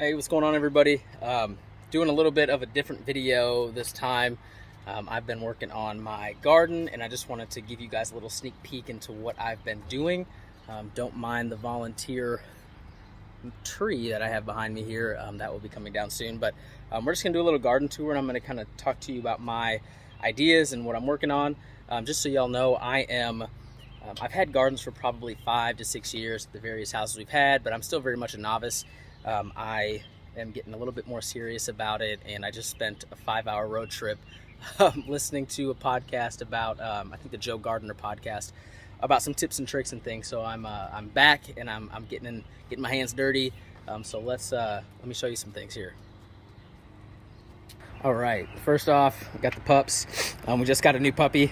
Hey, what's going on, everybody? Doing a little bit of a different video this time. I've been working on my garden, and I just wanted to give you guys a little sneak peek into what I've been doing. Don't mind the volunteer tree that I have behind me here. That will be coming down soon, but we're just gonna do a little garden tour, and I'm gonna kind of talk to you about my ideas and what I'm working on. Just so y'all know, I've had gardens for probably 5 to 6 years at the various houses we've had, but I'm still very much a novice. I am getting a little bit more serious about it, and I just spent a 5-hour road trip listening to a podcast about, I think the Joe Gardner podcast, about some tips and tricks and things. So I'm back, and I'm getting my hands dirty. So let me show you some things here. All right, first off, we got the pups. We just got a new puppy.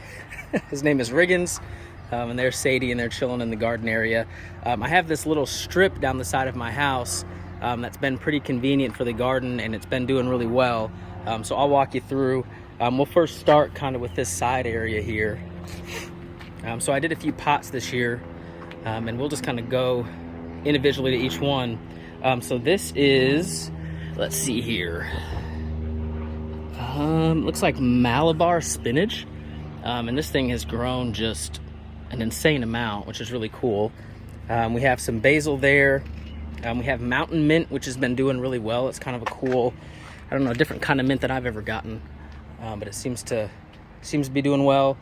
His name is Riggins. And there's Sadie, and they're chilling in the garden area. I have this little strip down the side of my house that's been pretty convenient for the garden, and it's been doing really well. So I'll walk you through. We'll first start kind of with this side area here. So I did a few pots this year, and we'll just kind of go individually to each one. So this is, let's see here. Looks like Malabar spinach. And this thing has grown just an insane amount, which is really cool. We have some basil there. We have mountain mint, which has been doing really well. It's kind of a cool, I don't know, different kind of mint than I've ever gotten, but it seems to be doing well.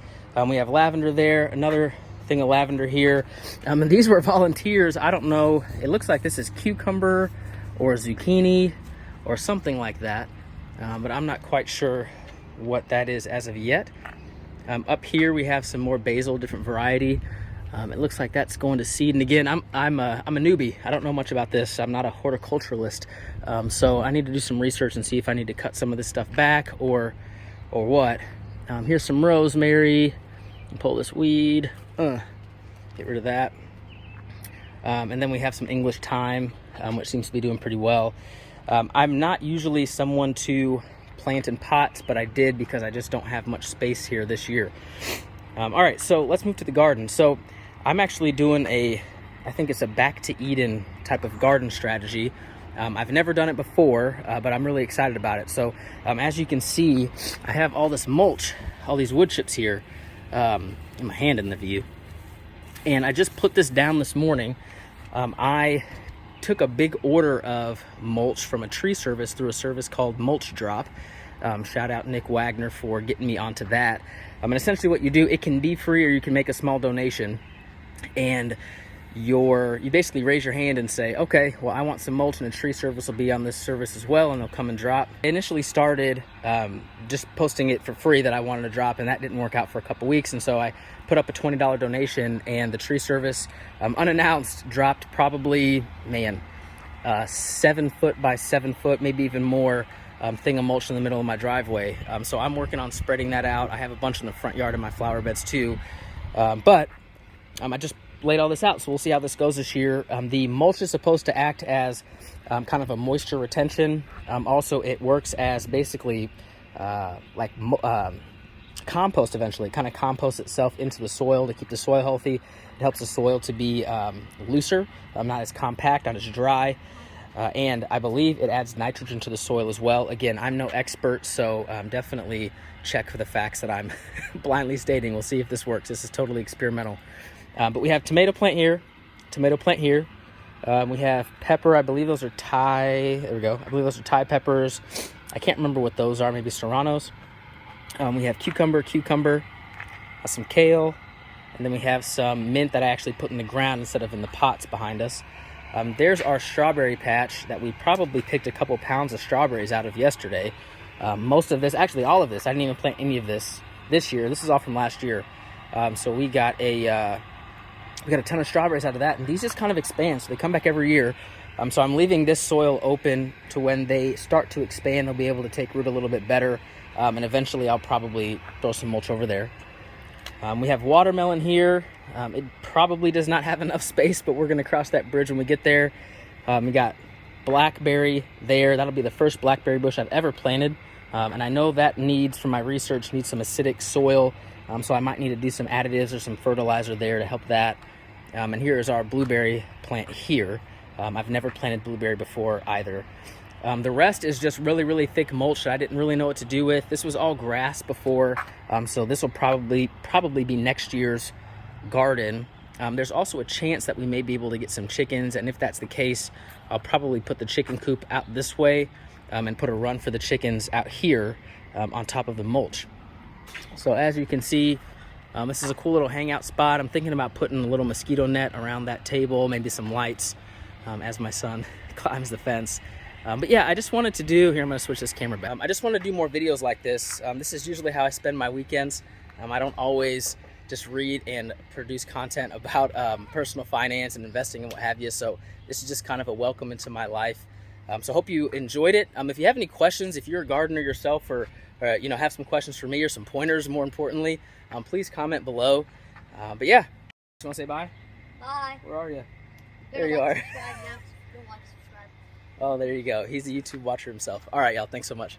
We have lavender there, another thing of lavender here. And these were volunteers. I don't know, it looks like this is cucumber or zucchini or something like that, but I'm not quite sure what that is as of yet. Up here we have some more basil, different variety. It looks like that's going to seed. And again, I'm a newbie. I don't know much about this. I'm not a horticulturalist, so I need to do some research and see if I need to cut some of this stuff back or what. Here's some rosemary. Pull this weed. Get rid of that. And then we have some English thyme, which seems to be doing pretty well. I'm not usually someone to plant in pots, but I did because I just don't have much space here this year. All right, so let's move to the garden. So I'm actually doing I think it's a back to Eden type of garden strategy. I've never done it before, but I'm really excited about it. So as you can see, I have all this mulch, all these wood chips here, my hand in the view. And I just put this down this morning. I took a big order of mulch from a tree service through a service called ChipDrop. Shout out Nick Wagner for getting me onto that. And essentially what you do, it can be free or you can make a small donation, and you basically raise your hand and say, okay, well, I want some mulch, and the tree service will be on this service as well, and they'll come and drop. I initially started just posting it for free that I wanted to drop, and that didn't work out for a couple weeks, and so I put up a $20 donation, and the tree service unannounced dropped probably 7 foot by 7 foot, maybe even more, thing of mulch in the middle of my driveway. So I'm working on spreading that out. I have a bunch in the front yard of my flower beds too, but I just laid all this out, so we'll see how this goes this year. The mulch is supposed to act as kind of a moisture retention. Also, it works as basically like compost eventually. It kind of composts itself into the soil to keep the soil healthy. It helps the soil to be looser, not as compact, not as dry. And I believe it adds nitrogen to the soil as well. Again, I'm no expert, so definitely check for the facts that I'm blindly stating. We'll see if this works. This is totally experimental. But we have tomato plant here. We have pepper. I believe those are Thai. There we go. I believe those are Thai peppers. I can't remember what those are. Maybe serranos. We have cucumber, some kale, and then we have some mint that I actually put in the ground instead of in the pots behind us. There's our strawberry patch that we probably picked a couple pounds of strawberries out of yesterday. Most of this, actually all of this, I didn't even plant any of this year. This is all from last year. So we got a ton of strawberries out of that, and these just kind of expand. So they come back every year. So I'm leaving this soil open to when they start to expand, they'll be able to take root a little bit better. And eventually I'll probably throw some mulch over there. We have watermelon here. It probably does not have enough space, but we're going to cross that bridge when we get there. We got blackberry there. That'll be the first blackberry bush I've ever planted. And I know that from my research, needs some acidic soil. So I might need to do some additives or some fertilizer there to help that. And here is our blueberry plant here. I've never planted blueberry before either. The rest is just really thick mulch that I didn't really know what to do with. This was all grass before, so this will probably be next year's garden. There's also a chance that we may be able to get some chickens, and if that's the case, I'll probably put the chicken coop out this way and put a run for the chickens out here on top of the mulch. So as you can see, this is a cool little hangout spot. I'm thinking about putting a little mosquito net around that table, maybe some lights as my son climbs the fence. But yeah, I just wanted to do, here I'm going to switch this camera back. I just want to do more videos like this. This is usually how I spend my weekends. I don't always just read and produce content about personal finance and investing and what have you. So this is just kind of a welcome into my life. So I hope you enjoyed it. If you have any questions, if you're a gardener yourself, or you know, have some questions for me or some pointers, more importantly, please comment below. But yeah, just want to say bye? Bye. Where are you? There you are. Subscribe now. Don't like subscribe. Oh, there you go. He's a YouTube watcher himself. All right, y'all. Thanks so much.